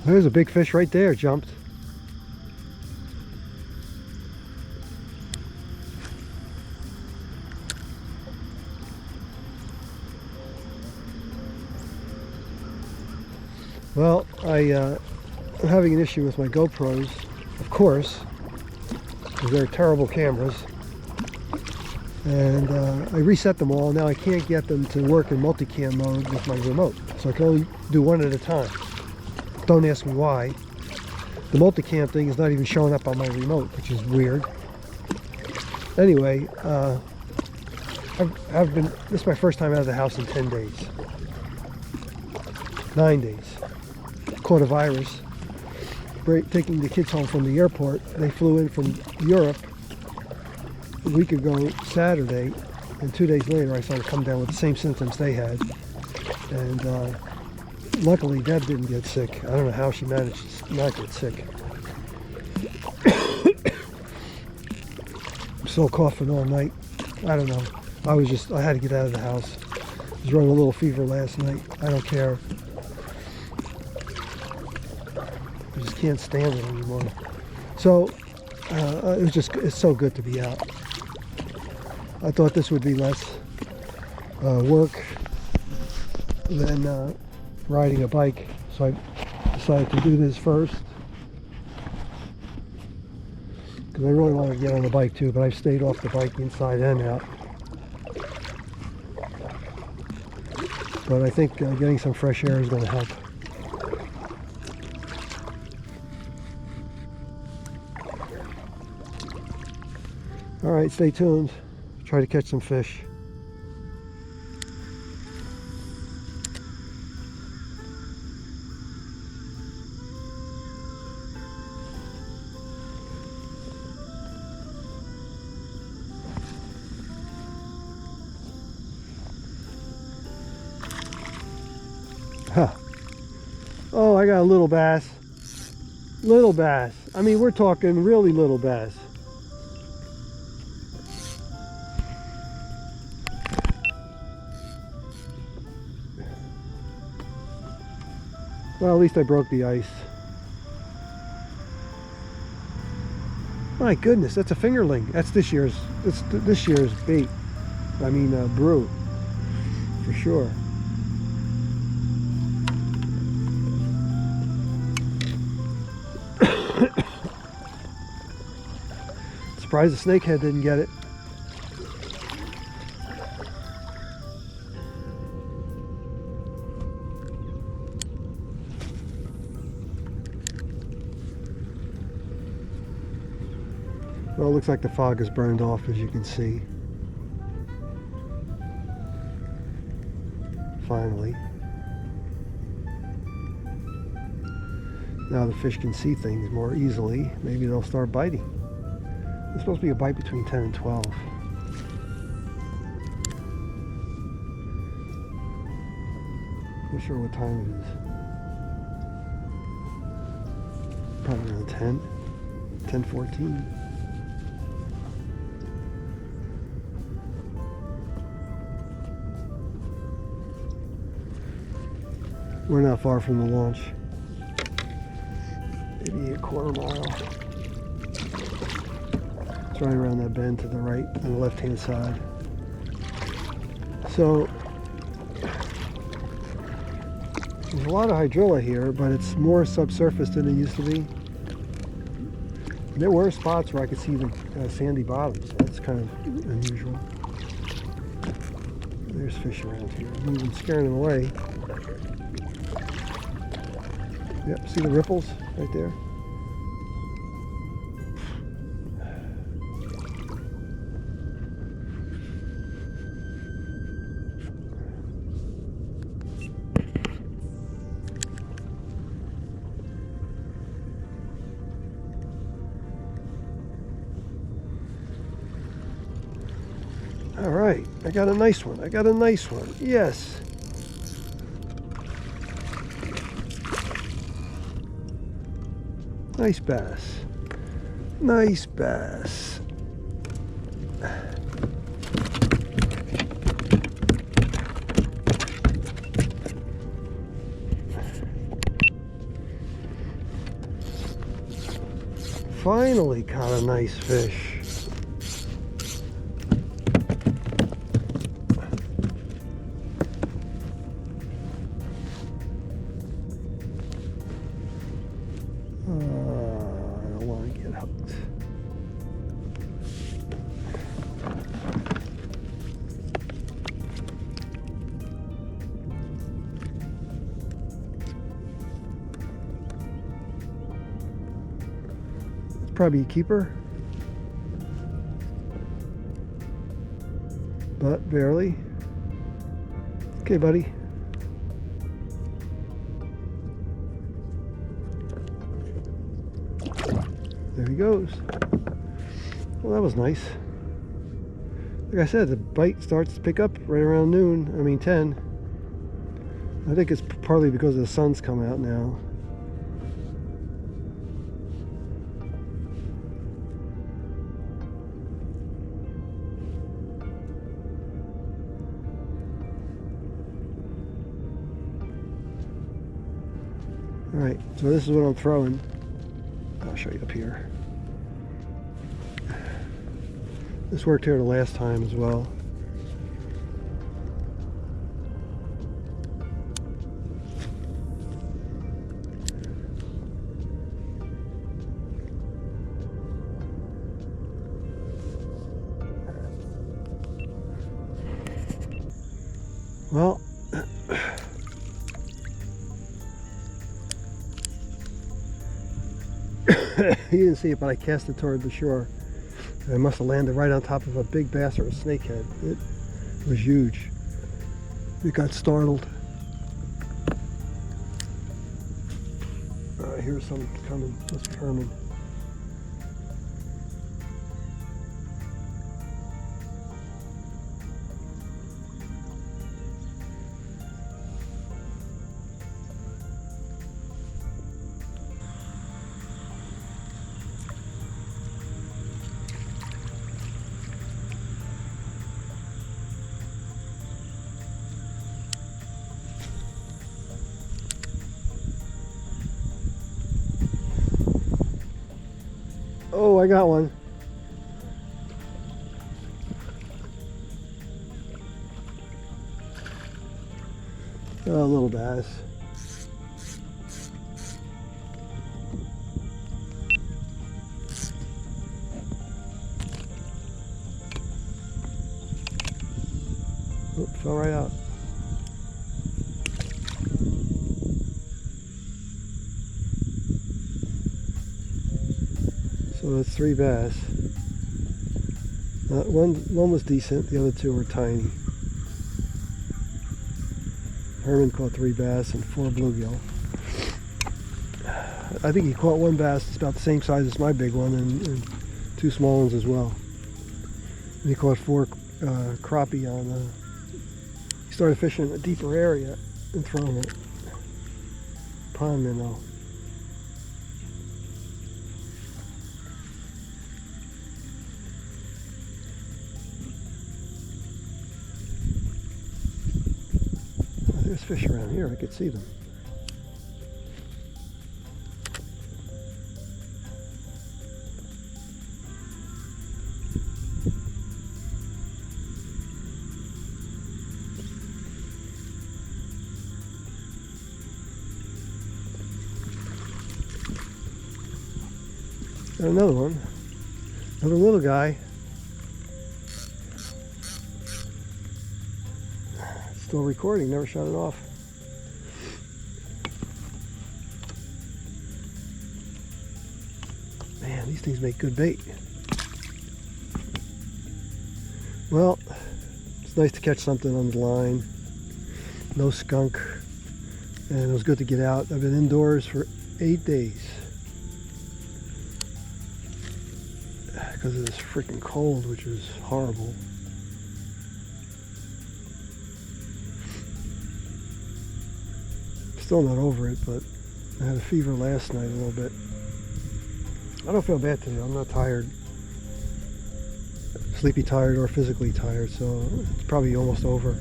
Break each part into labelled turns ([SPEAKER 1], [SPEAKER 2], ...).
[SPEAKER 1] There's a big fish right there, jumped. Well, I'm having an issue with my GoPros, of course, because they're terrible cameras. And I reset them all. Now I can't get them to work in multicam mode with my remote. So I can only do one at a time. Don't ask me why. The multicam thing is not even showing up on my remote, which is weird. Anyway, this is my first time out of the house in 10 days. 9 days. Caught a virus. Taking the kids home from the airport. They flew in from Europe a week ago Saturday, and 2 days later I started coming down with the same symptoms they had. And luckily Deb didn't get sick. I don't know how she managed to not get sick. I'm still coughing all night. I don't know. I had to get out of the house. I was running a little fever last night. I don't care. I just can't stand it anymore. So it's so good to be out. I thought this would be less work than riding a bike, so I decided to do this first because I really want to get on the bike too, but I've stayed off the bike inside and out. But I think getting some fresh air is going to help. All right, stay tuned. Try to catch some fish. Huh. Oh, I got a little bass. Little bass. I mean, we're talking really little bass. Well, at least I broke the ice. My goodness, that's a fingerling. That's this year's bait. I mean, brew, for sure. Surprised the snakehead didn't get it. Well, it looks like the fog is burned off, as you can see. Finally. Now the fish can see things more easily. Maybe they'll start biting. There's supposed to be a bite between 10 and 12. Not sure what time it is. Probably around 10. 10:14. We're not far from the launch. Maybe a quarter mile. It's right around that bend to the right, on the left-hand side. So, there's a lot of hydrilla here, but it's more subsurface than it used to be. There were spots where I could see the sandy bottoms. That's kind of unusual. There's fish around here. Moving, scaring them away. Yep, see the ripples right there? All right, I got a nice one. I got a nice one. Yes. Nice bass. Nice bass. finally caught a nice fish. I don't want to get hooked. Probably a keeper, but barely. Okay, buddy. There he goes. Well, that was nice. Like I said, the bite starts to pick up right around noon. I mean 10. I think it's partly because the sun's come out now. Alright, so this is what I'm throwing. I'll show you up here. This worked here the last time as well. Well, you didn't see it, but I cast it toward the shore. I must have landed right on top of a big bass or a snakehead. It was huge. It got startled. Here's something coming. Must be Herman. Oh, I got one. A little bass. Oh, fell right out. So it's 3 bass. One was decent, the other 2 were tiny. Herman caught 3 bass and 4 bluegill. I think he caught 1 bass that's about the same size as my big one, and 2 small ones as well. And he caught 4 crappie on. He started fishing a deeper area and throwing it. Pond minnow. There's fish around here, I could see them. Got another one, another little guy. Still recording, never shut it off. Man, these things make good bait. Well, it's nice to catch something on the line. No skunk. And it was good to get out. I've been indoors for 8 days. Because of this freaking cold, which was horrible. Still not over it, but I had a fever last night a little bit. I don't feel bad today. I'm not tired. Sleepy tired or physically tired, so it's probably almost over.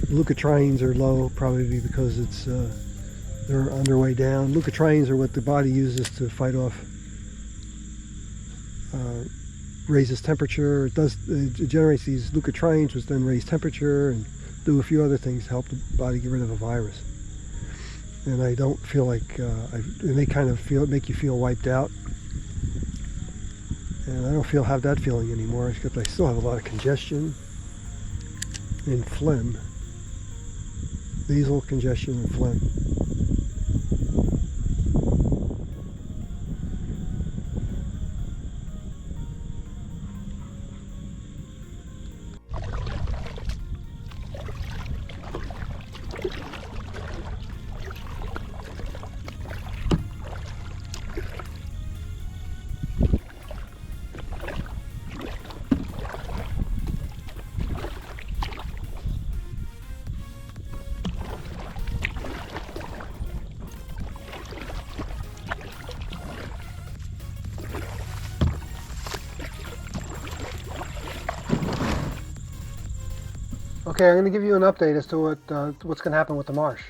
[SPEAKER 1] Leukotrienes are low, probably because it's they're on their way down. Leukotrienes are what the body uses to fight off raises temperature. It generates these leukotrienes, which then raise temperature and do a few other things to help the body get rid of a virus. And I don't feel like, and they kind of make you feel wiped out. And I don't have that feeling anymore, except I still have a lot of congestion and phlegm. Nasal congestion and phlegm. Okay, I'm going to give you an update as to what's going to happen with the marsh.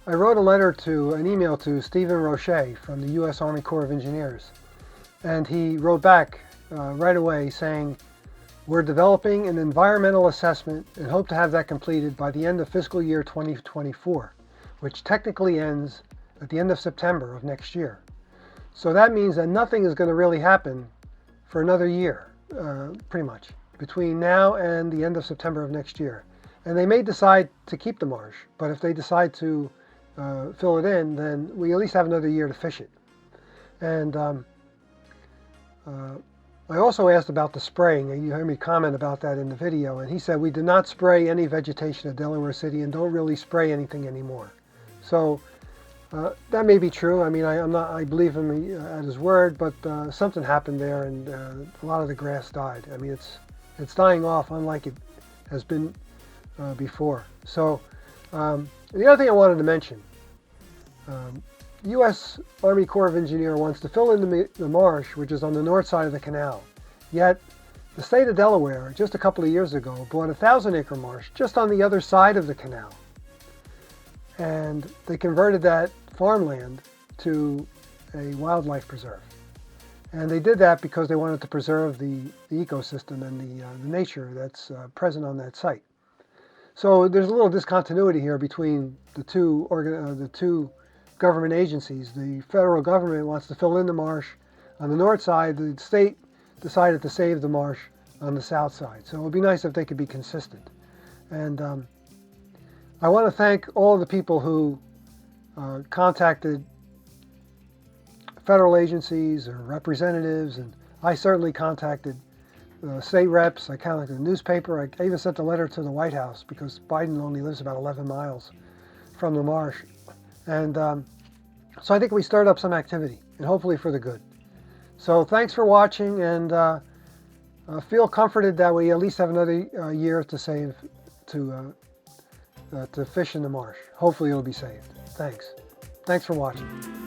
[SPEAKER 1] I wrote an email to Stephen Roche from the U.S. Army Corps of Engineers, and he wrote back right away saying, "We're developing an environmental assessment and hope to have that completed by the end of fiscal year 2024, which technically ends at the end of September of next year." So that means that nothing is going to really happen for another year, pretty much, between now and the end of September of next year. And they may decide to keep the marsh, but if they decide to fill it in, then we at least have another year to fish it. And I also asked about the spraying, and you heard me comment about that in the video, and he said we did not spray any vegetation at Delaware City and don't really spray anything anymore. So that may be true. I mean, I believe him at his word, but something happened there, and a lot of the grass died. I mean, it's dying off, unlike it has been before. So the other thing I wanted to mention, U.S. Army Corps of Engineers wants to fill in the marsh, which is on the north side of the canal. Yet the state of Delaware, just a couple of years ago, bought a 1,000-acre marsh just on the other side of the canal. And they converted that farmland to a wildlife preserve. And they did that because they wanted to preserve the ecosystem and the nature that's present on that site. So there's a little discontinuity here between the two government agencies. The federal government wants to fill in the marsh on the north side. The state decided to save the marsh on the south side. So it would be nice if they could be consistent. And I want to thank all of the people who contacted federal agencies or representatives, and I certainly contacted state reps. I contacted the newspaper. I even sent a letter to the White House because Biden only lives about 11 miles from the marsh. And so I think we stirred up some activity, and hopefully for the good. So thanks for watching, and feel comforted that we at least have another year to save to fish in the marsh. Hopefully it'll be saved. Thanks for watching.